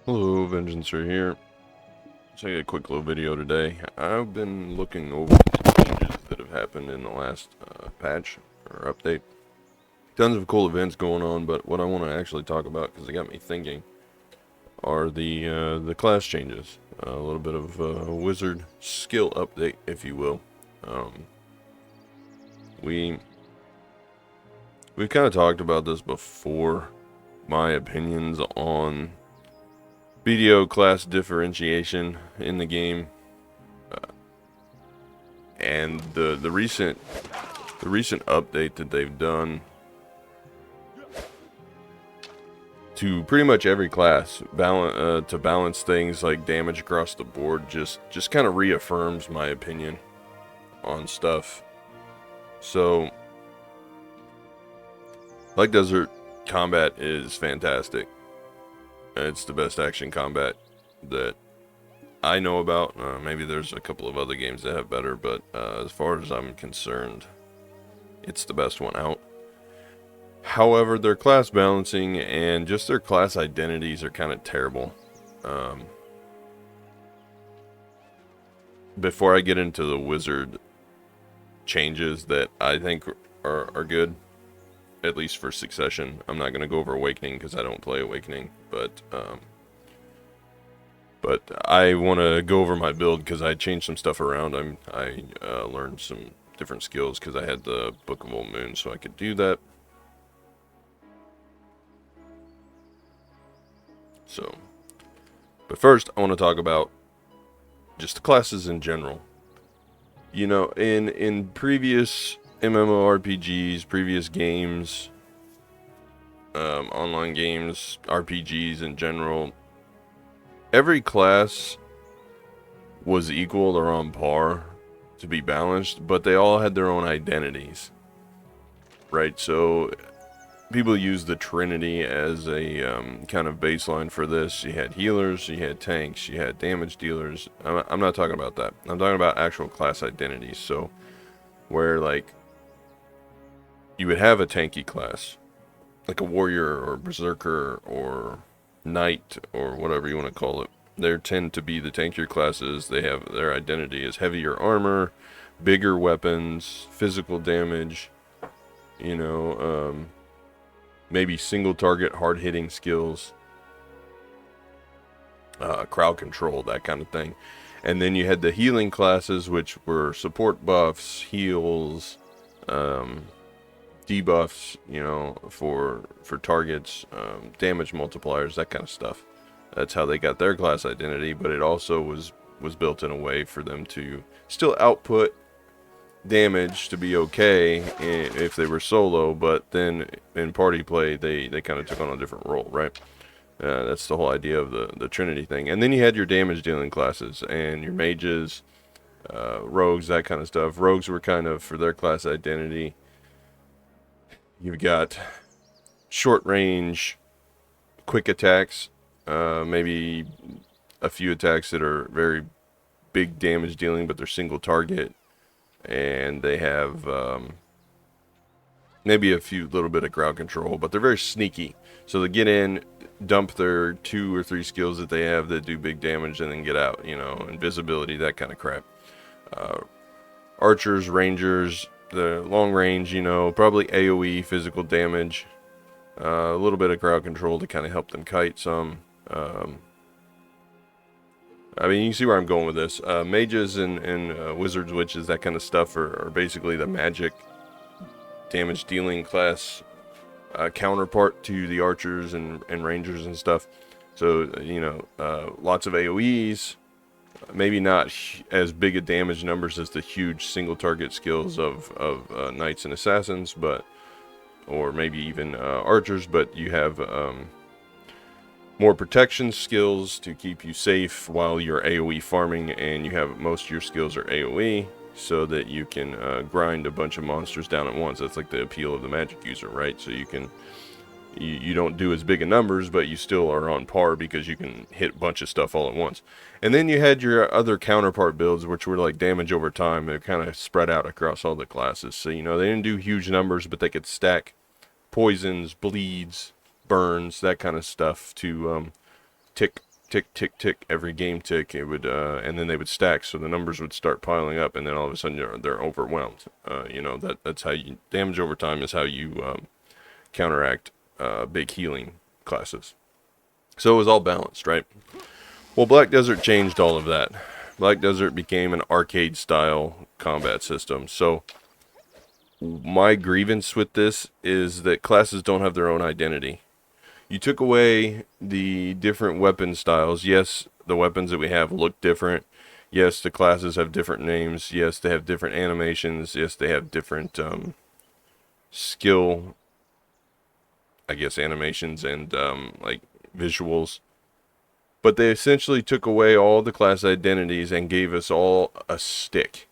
Hello, Vengeancer here. Just a quick little video today. I've been looking over the changes that have happened in the last patch or update. Tons of cool events going on, but what I want to actually talk about, because it got me thinking, are the class changes. A little bit of a wizard skill update, if you will. Um, we we've kind of talked about this before. My opinions on BDO class differentiation in the game, and the recent update that they've done to pretty much every class to balance things like damage across the board just kind of reaffirms my opinion on stuff. So, like Desert, combat is fantastic. It's the best action combat that I know about. Maybe there's a couple of other games that have better, but as far as I'm concerned, it's the best one out. However, their class balancing and just their class identities are kind of terrible. Before I get into the wizard changes that I think are good, at least for Succession, I'm not going to go over Awakening because I don't play Awakening, but I want to go over my build because I changed some stuff around. I learned some different skills because I had the Book of Old Moon, so I could do that. So, but first, I want to talk about just the classes in general. You know, in previous MMORPGs, previous games, online games, RPGs in general, every class was equal or on par to be balanced, but they all had their own identities, right? So people use the Trinity as a kind of baseline for this. You had healers, you had tanks, you had damage dealers. I'm not talking about that. I'm talking about actual class identities. So where like you would have a tanky class, like a warrior or berserker or knight or whatever you want to call it. They tend to be the tankier classes. They have their identity as heavier armor, bigger weapons, physical damage, you know, maybe single target hard hitting skills, crowd control, that kind of thing. And then you had the healing classes, which were support buffs, heals, debuffs, you know, for targets, damage multipliers, that kind of stuff. That's how they got their class identity, but it also was built in a way for them to still output damage to be okay if they were solo, but then in party play they kind of took on a different role, right? That's the whole idea of the Trinity thing. And then you had your damage dealing classes and your mages, rogues, that kind of stuff. Rogues were kind of for their class identity. You've got short range, quick attacks, maybe a few attacks that are very big damage dealing, but they're single target, and they have maybe a few little bit of crowd control, but they're very sneaky. So they get in, dump their 2 or 3 skills that they have that do big damage, and then get out. You know, invisibility, that kind of crap. Archers, rangers, the long range, you know, probably AoE, physical damage, a little bit of crowd control to kind of help them kite some. I mean, you can see where I'm going with this. Mages and wizards, witches, that kind of stuff are basically the magic damage dealing class counterpart to the archers and rangers and stuff. So, you know, lots of AoEs, maybe not as big a damage numbers as the huge single target skills of knights and assassins, but or maybe even archers, but you have more protection skills to keep you safe while you're AoE farming, and you have most of your skills are AoE so that you can grind a bunch of monsters down at once. That's like the appeal of the magic user, right? So you can you don't do as big a numbers, but you still are on par because you can hit a bunch of stuff all at once. And then you had your other counterpart builds, which were like damage over time. They're kind of spread out across all the classes. So, you know, they didn't do huge numbers, but they could stack poisons, bleeds, burns, that kind of stuff to tick tick, tick, tick every game tick. It would, and then they would stack, so the numbers would start piling up, and then all of a sudden they're overwhelmed. That's how you damage over time is how you counteract big healing classes. So it was all balanced, right? Well, Black Desert changed all of that. Black Desert became an arcade-style combat system. So my grievance with this is that classes don't have their own identity. You took away the different weapon styles. Yes, the weapons that we have look different. Yes, the classes have different names. Yes, they have different animations. Yes, they have different skill, I guess, animations and like visuals. But they essentially took away all the class identities and gave us all a stick.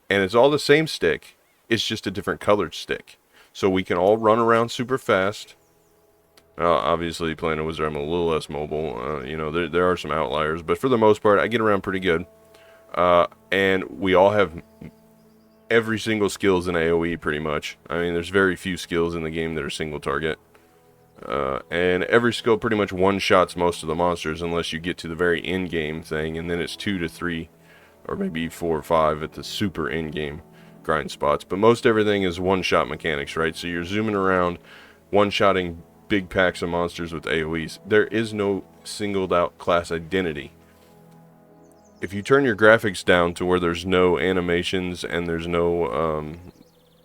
And it's all the same stick. It's just a different colored stick. So we can all run around super fast. Obviously, playing a wizard, I'm a little less mobile. There are some outliers. But for the most part, I get around pretty good. And we all have every single skills in AoE pretty much. I mean, there's very few skills in the game that are single target. And every skill pretty much one-shots most of the monsters unless you get to the very end-game thing, and then it's 2 to 3, or maybe 4 or 5 at the super end-game grind spots. But most everything is one-shot mechanics, right? So you're zooming around, one-shotting big packs of monsters with AoEs. There is no singled-out class identity. If you turn your graphics down to where there's no animations and there's no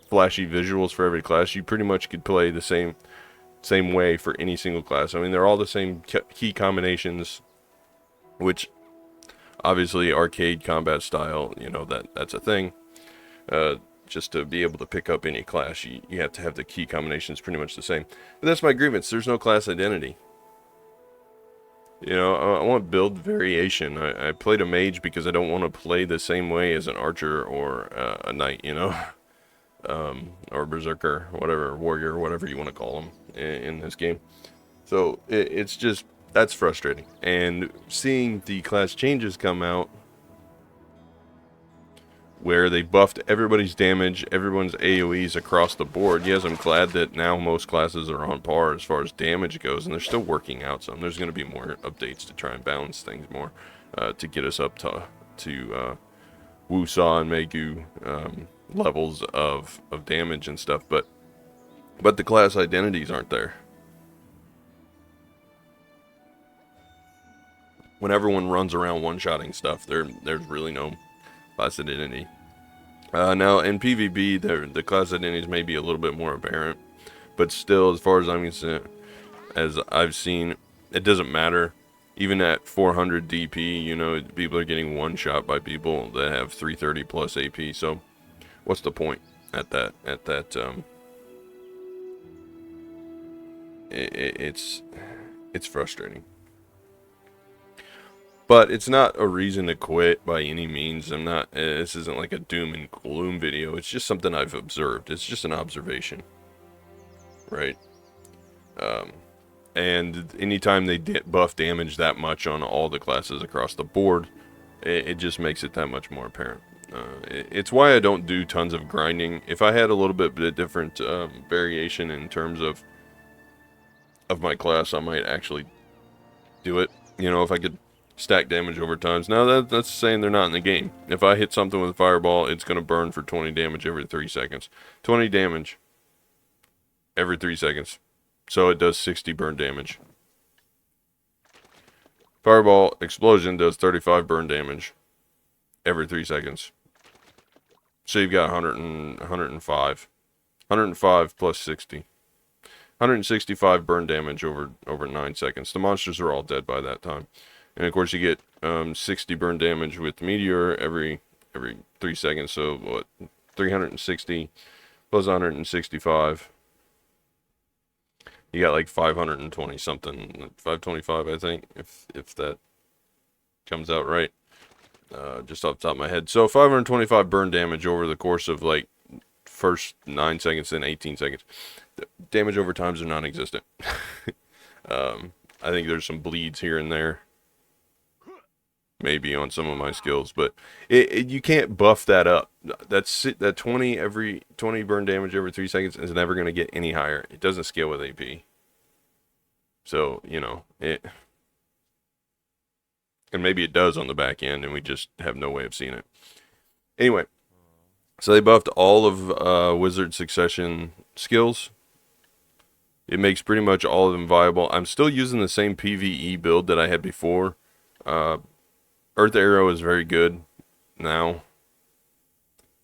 flashy visuals for every class, you pretty much could play the same way for any single class. I mean, they're all the same key combinations, which obviously arcade combat style, that's a thing. Just to be able to pick up any class, you have to have the key combinations pretty much the same. But that's my grievance. There's no class identity. I want build variation. I played a mage because I don't want to play the same way as an archer or a knight, or berserker, whatever, warrior, whatever you want to call them in this game. So it's just, that's frustrating. And seeing the class changes come out where they buffed everybody's damage, everyone's AoEs across the board. Yes, I'm glad that now most classes are on par as far as damage goes, and they're still working out some. There's going to be more updates to try and balance things more to get us up to Wusa and Megu levels of damage and stuff, but the class identities aren't there. When everyone runs around one-shotting stuff, there's really no class identity. Now in PvP, the class identities may be a little bit more apparent, but still, as far as I'm concerned, as I've seen, it doesn't matter. Even at 400 DP, people are getting one shot by people that have 330 plus AP. So, what's the point at that? It's frustrating. But it's not a reason to quit by any means. This isn't like a doom and gloom video. It's just something I've observed. It's just an observation. Right? And anytime they buff damage that much on all the classes across the board, it just makes it that much more apparent. It's why I don't do tons of grinding. If I had a little bit of different variation in terms of my class, I might actually do it. If I could stack damage over times. Now that's saying they're not in the game. If I hit something with a fireball, it's going to burn for 20 damage every 3 seconds. 20 damage every 3 seconds. So it does 60 burn damage. Fireball explosion does 35 burn damage every 3 seconds. So you've got 105. 105 plus 60. 165 burn damage over 9 seconds. The monsters are all dead by that time. And of course you get 60 burn damage with Meteor every 3 seconds. So what? 360 plus 165. You got like 520 something, 525 I think, if that comes out right, just off the top of my head. So 525 burn damage over the course of like first 9 seconds, then 18 seconds. The damage over times are non-existent. I think there's some bleeds here and there, maybe on some of my skills, but you can't buff that up. That 20 burn damage every 3 seconds is never going to get any higher. It doesn't scale with AP. So, And maybe it does on the back end, and we just have no way of seeing it. Anyway, so they buffed all of Wizard Succession skills. It makes pretty much all of them viable. I'm still using the same PvE build that I had before. Uh, Earth Arrow is very good now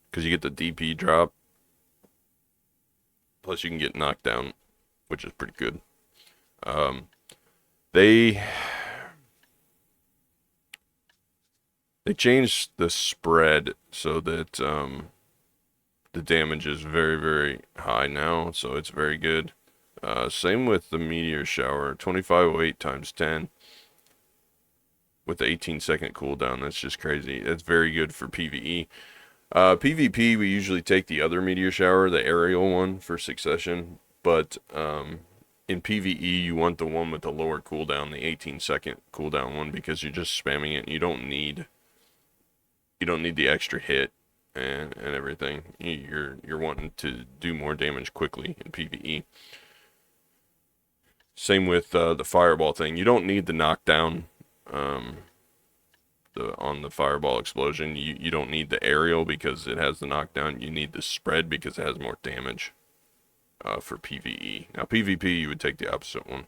because you get the DP drop. Plus, you can get knocked down, which is pretty good. Um, they changed the spread so that the damage is very, very high now, so it's very good. Same with the Meteor Shower, 2508 times 10 with the 18-second cooldown. That's just crazy. That's very good for PvE. PvP, we usually take the other Meteor Shower, the aerial one, for Succession, but in PvE, you want the one with the lower cooldown, the 18-second cooldown one, because you're just spamming it. And you don't need the extra hit and everything. You're wanting to do more damage quickly in PvE. Same with the fireball thing. You don't need the knockdown on the fireball explosion. You don't need the aerial because it has the knockdown. You need the spread because it has more damage for PvE. Now PvP, you would take the opposite one.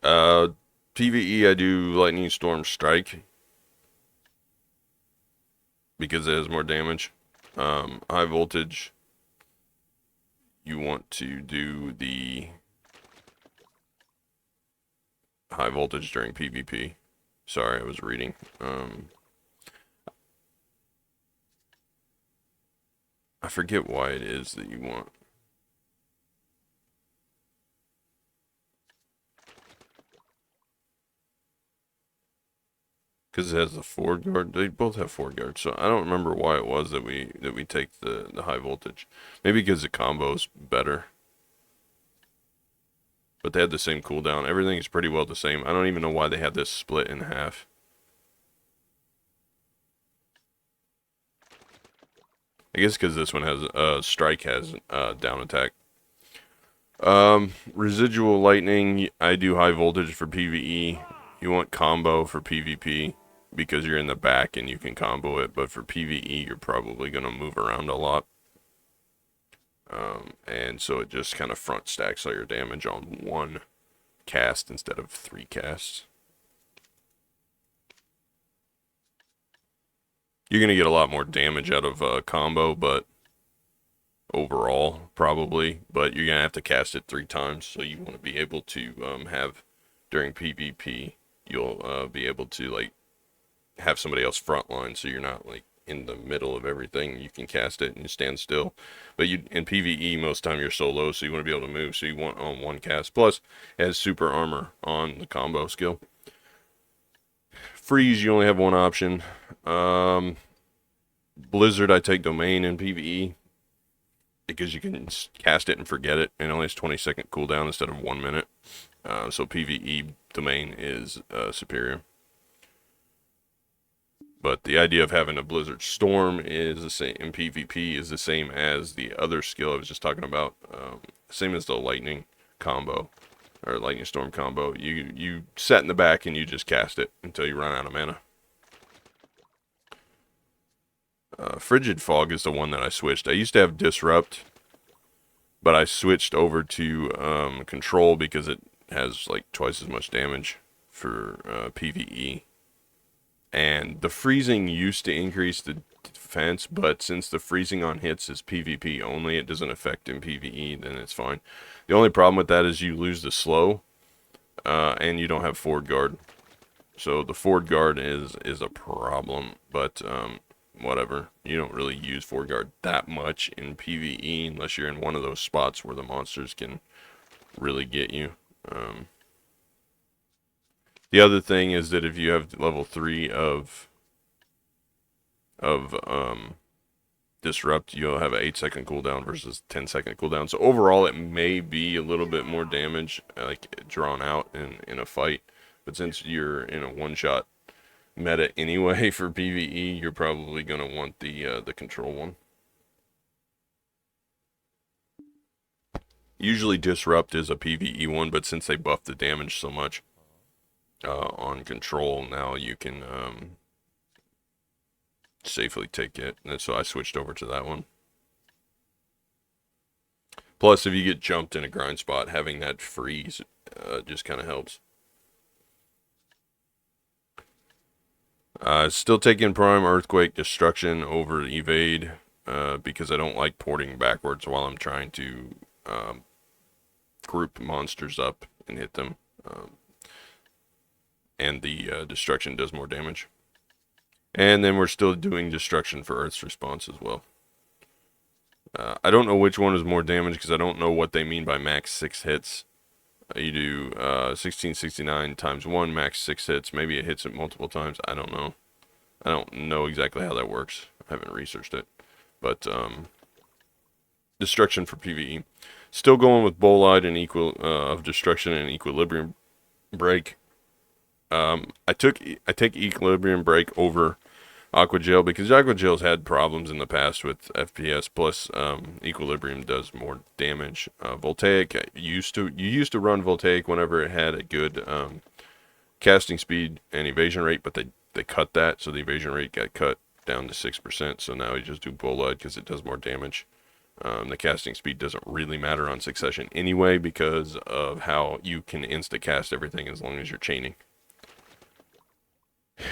PvE, I do Lightning Storm Strike because it has more damage. High voltage, you want to do the high voltage during PvP. Sorry, I was reading. I forget why it is that you want. Because it has the forward guard. They both have forward guard, so I don't remember why it was that we take the high voltage. Maybe because the combo's better. But they had the same cooldown. Everything is pretty well the same. I don't even know why they had this split in half. I guess because this one has strike has down attack. Residual lightning. I do high voltage for PvE. You want combo for PvP because you're in the back and you can combo it. But for PvE, you're probably gonna move around a lot. And so it just kind of front stacks all your damage on one cast instead of 3 casts. You're going to get a lot more damage out of a combo, but overall, probably. But you're going to have to cast it 3 times, so you want to be able to have, during PvP, you'll be able to, like, have somebody else frontline, so you're not, like, in the middle of everything. You can cast it and you stand still. But you in PvE, most time you're solo, so you want to be able to move, so you want on one cast. Plus, it has super armor on the combo skill. Freeze, you only have one option. Blizzard, I take Domain in PvE because you can cast it and forget it, and it only has 20-second cooldown instead of 1 minute. So PvE Domain is superior. But the idea of having a Blizzard Storm is the same in PvP is the same as the other skill I was just talking about. Same as the Lightning combo or Lightning Storm combo. You set in the back and you just cast it until you run out of mana. Frigid Fog is the one that I switched. I used to have Disrupt, but I switched over to Control because it has like twice as much damage for PvE. And the freezing used to increase the defense, but since the freezing on hits is PvP only, it doesn't affect in PvE, then it's fine. The only problem with that is you lose the slow, and you don't have forward guard. So the forward guard is a problem, but whatever. You don't really use forward guard that much in PvE unless you're in one of those spots where the monsters can really get you. The other thing is that if you have level 3 of Disrupt, you'll have an 8-second cooldown versus 10-second cooldown. So overall, it may be a little bit more damage, like drawn out in a fight. But since you're in a one-shot meta anyway for PvE, you're probably gonna want the control one. Usually Disrupt is a PvE one, but since they buff the damage so much, on control, now you can safely take it. And so I switched over to that one. Plus, if you get jumped in a grind spot, having that freeze just kind of helps. Still taking Prime Earthquake Destruction over Evade because I don't like porting backwards while I'm trying to group monsters up and hit them. And the Destruction does more damage. And then we're still doing Destruction for Earth's Response as well. I don't know which one is more damage because I don't know what they mean by max 6 hits. You do 1669 times 1, max 6 hits. Maybe it hits it multiple times. I don't know. I don't know exactly how that works. I haven't researched it. But Destruction for PvE. Still going with Bolide and of Destruction and Equilibrium Break. I take Equilibrium Break over Aqua Gel because Aqua Gel's had problems in the past with FPS. Plus, Equilibrium does more damage. Voltaic you used to run Voltaic whenever it had a good casting speed and evasion rate, but they cut that, so the evasion rate got cut down to 6%. So now you just do Bolide because it does more damage. The casting speed doesn't really matter on Succession anyway because of how you can insta cast everything as long as you're chaining.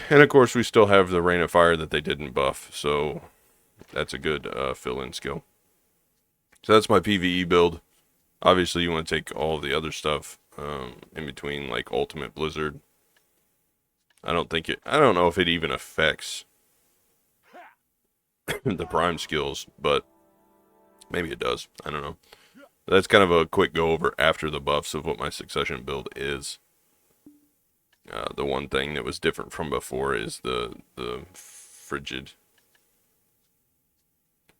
And of course, we still have the Rain of Fire that they didn't buff, so that's a good fill-in skill. So that's my PvE build. Obviously, you want to take all the other stuff in between, like Ultimate Blizzard. I don't know if it even affects the Prime skills, but maybe it does. I don't know. That's kind of a quick go over after the buffs of what my Succession build is. The one thing that was different from before is the Frigid.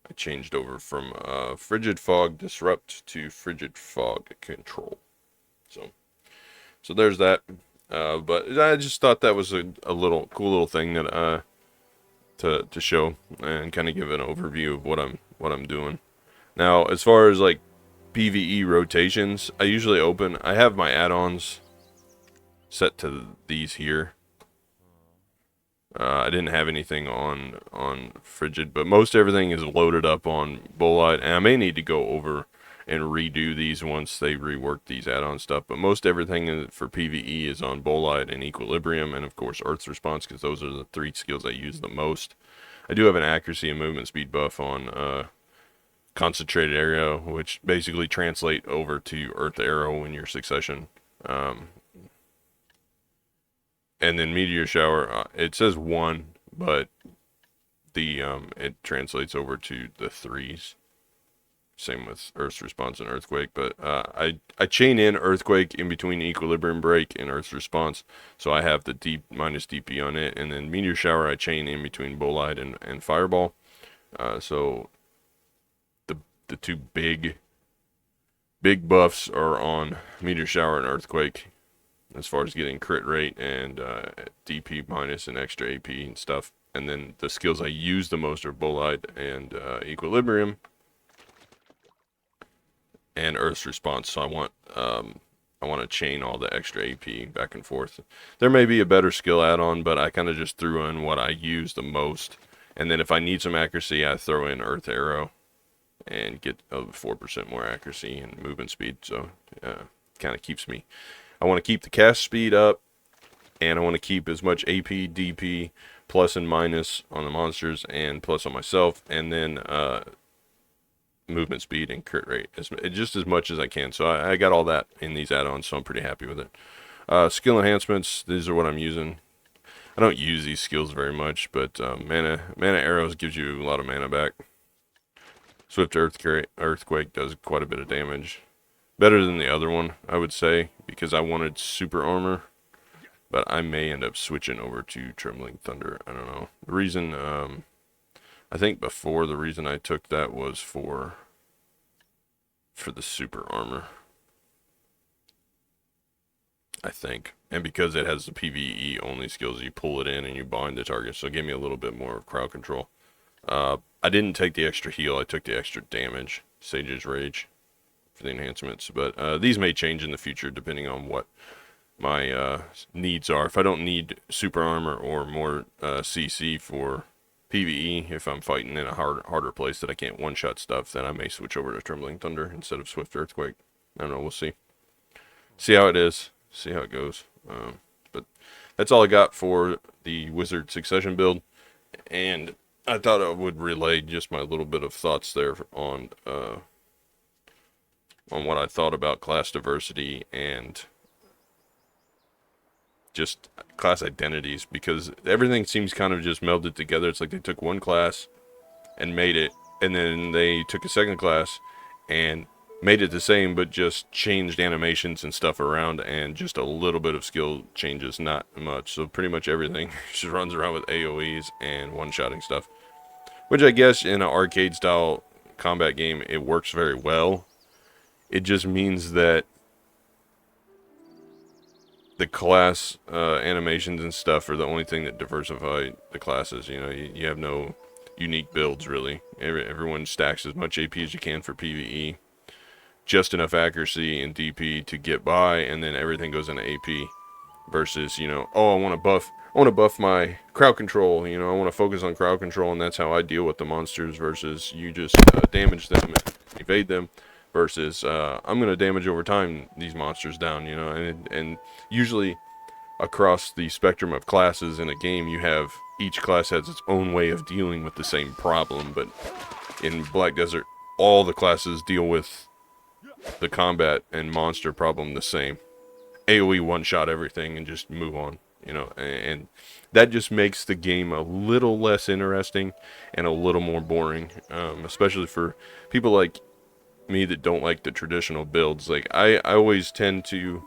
I changed over from Frigid Fog Disrupt to Frigid Fog Control. So there's that. But I just thought that was a little cool little thing that to show and kind of give an overview of what I'm doing. Now, as far as like PvE rotations, I have my add-ons set to these here. I didn't have anything on Frigid, but most everything is loaded up on Bolide, and I may need to go over and redo these once they rework these add-on stuff, but most everything for PvE is on Bolide and Equilibrium, and of course Earth's Response, because those are the 3 skills I use the most. I do have an accuracy and movement speed buff on Concentrated Arrow, which basically translate over to Earth Arrow in your Succession. And then Meteor Shower, it says 1, but it translates over to the 3s. Same with Earth's Response and Earthquake, but I chain in Earthquake in between Equilibrium Break and Earth's Response, so I have the minus DP on it, and then Meteor Shower I chain in between Bolide and Fireball. So the two big buffs are on Meteor Shower and Earthquake, as far as getting crit rate and DP minus and extra AP and stuff. And then the skills I use the most are Bolide and Equilibrium and Earth's Response. So I want to chain all the extra AP back and forth. There may be a better skill add-on, but I kind of just threw in what I use the most. And then if I need some accuracy, I throw in Earth Arrow and get 4% more accuracy and movement speed. So kind of keeps me. I want to keep the cast speed up, and I want to keep as much AP, DP, plus and minus on the monsters, and plus on myself, and then movement speed and crit rate, just as much as I can. So I got all that in these add-ons, so I'm pretty happy with it. Skill enhancements, these are what I'm using. I don't use these skills very much, but mana arrows gives you a lot of mana back. Swift Earthquake does quite a bit of damage. Better than the other one, I would say, because I wanted super armor, but I may end up switching over to Trembling Thunder. I don't know. The reason, I think before, the reason I took that was for the super armor, I think. And because it has the PvE only skills, you pull it in and you bind the target, so it gave me a little bit more crowd control. I didn't take the extra heal, I took the extra damage, Sage's Rage, for the enhancements, but these may change in the future depending on what needs are. If I don't need super armor or more CC for PvE, if I'm fighting in a harder place that I can't one-shot stuff, then I may switch over to Trembling Thunder instead of Swift Earthquake. I don't know, we'll see. See how it is. See how it goes. But that's all I got for the Wizard Succession build. And I thought I would relay just my little bit of thoughts there on what I thought about class diversity and just class identities, because everything seems kind of just melded together. It's like they took one class and made it, and then they took a second class and made it the same, but just changed animations and stuff around, and just a little bit of skill changes, not much. So pretty much everything just runs around with AoEs and one-shotting stuff, which I guess in an arcade style combat game it works very well. It just means that the class animations and stuff are the only thing that diversify the classes. You know, you have no unique builds really. Everyone stacks as much AP as you can for PvE, just enough accuracy and DP to get by, and then everything goes into AP. Versus, you know, oh, I want to buff my crowd control. You know, I want to focus on crowd control, and that's how I deal with the monsters. Versus you just damage them and evade them. Versus I'm gonna damage over time these monsters down. You know, and usually across the spectrum of classes in a game, you have each class has its own way of dealing with the same problem. But in Black Desert, all the classes deal with the combat and monster problem the same. AoE one-shot everything and just move on, you know, and that just makes the game a little less interesting and a little more boring, especially for people like me that don't like the traditional builds. Like, I always tend to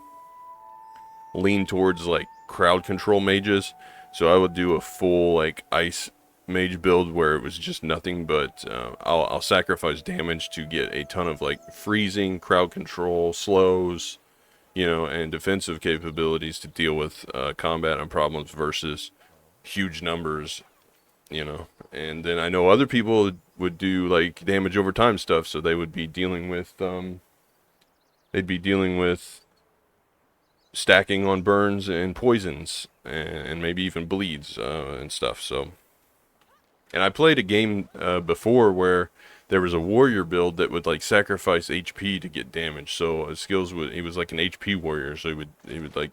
lean towards, like, crowd control mages, so I would do a full, like, ice mage build where it was just nothing but, I'll sacrifice damage to get a ton of, like, freezing, crowd control, slows, you know, and defensive capabilities to deal with combat and problems versus huge numbers, you know. And then I know other people would do like damage over time stuff, so they would be dealing with stacking on burns and poisons and maybe even bleeds and stuff. So, and I played a game before where there was a warrior build that would like sacrifice HP to get damage. So his skills he was like an HP warrior, so he would like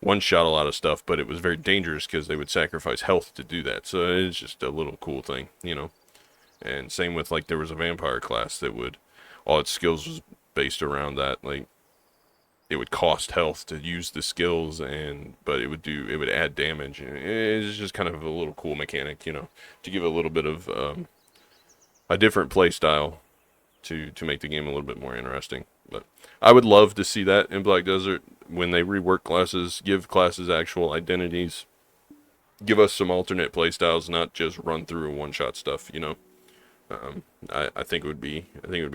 one shot a lot of stuff, but it was very dangerous because they would sacrifice health to do that. So it's just a little cool thing, you know. And same with like there was a vampire class that would all its skills was based around that, like it would cost health to use the skills, but it would add damage. And it's just kind of a little cool mechanic, you know, to give a little bit of a different play style to make the game a little bit more interesting. But I would love to see that in Black Desert when they rework classes, give classes actual identities, give us some alternate play styles, not just run through one-shot stuff, you know. I think it would be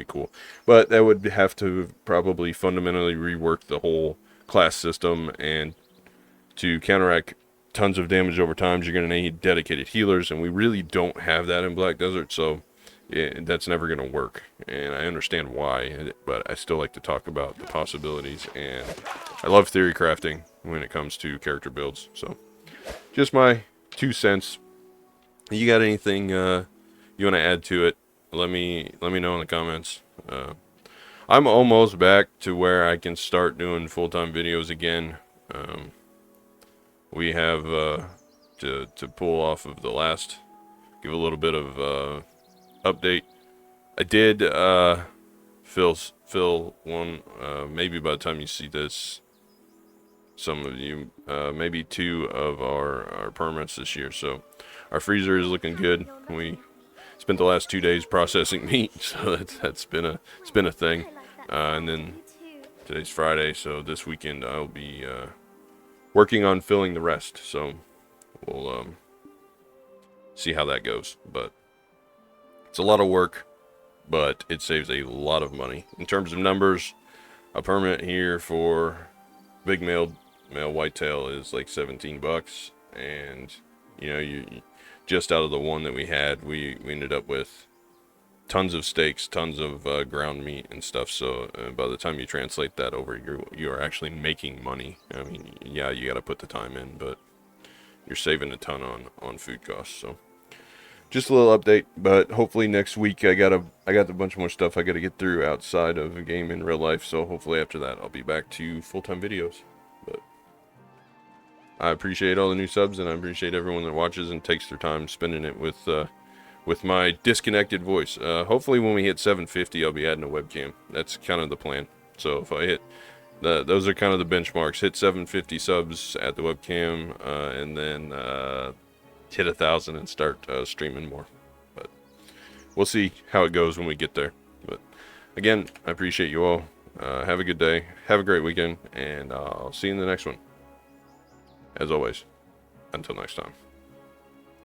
cool, but that would have to probably fundamentally rework the whole class system, and to counteract tons of damage over time, you're going to need dedicated healers, and we really don't have that in Black Desert, so that's never going to work. And I understand why, but I still like to talk about the possibilities, and I love theory crafting when it comes to character builds. So just my 2 cents. You got anything you want to add to it? Let me know in the comments. I'm almost back to where I can start doing full-time videos again. We have to pull off of the last, give a little bit of update. I did fill one, maybe by the time you see this, some of you, maybe 2 of our permits this year. So our freezer is looking good. We spent the last 2 days processing meat, so it's been a thing. And then today's Friday, so this weekend I'll be working on filling the rest. So we'll see how that goes. But it's a lot of work, but it saves a lot of money. In terms of numbers, a permit here for big male whitetail is like $17, and you know, you just out of the one that we had, we ended up with tons of steaks, tons of ground meat and stuff. So by the time you translate that over, you're actually making money. I mean, yeah, you got to put the time in, but you're saving a ton on food costs. So just a little update, but hopefully next week I got a bunch more stuff I got to get through outside of a game in real life. So hopefully after that I'll be back to full-time videos. But I appreciate all the new subs, and I appreciate everyone that watches and takes their time spending it with my disconnected voice. Hopefully when we hit 750, I'll be adding a webcam. That's kind of the plan. So if I hit those are kind of the benchmarks. Hit 750 subs at the webcam, and then hit 1,000 and start streaming more. But we'll see how it goes when we get there. But again, I appreciate you all. Have a good day. Have a great weekend, and I'll see you in the next one. As always, until next time.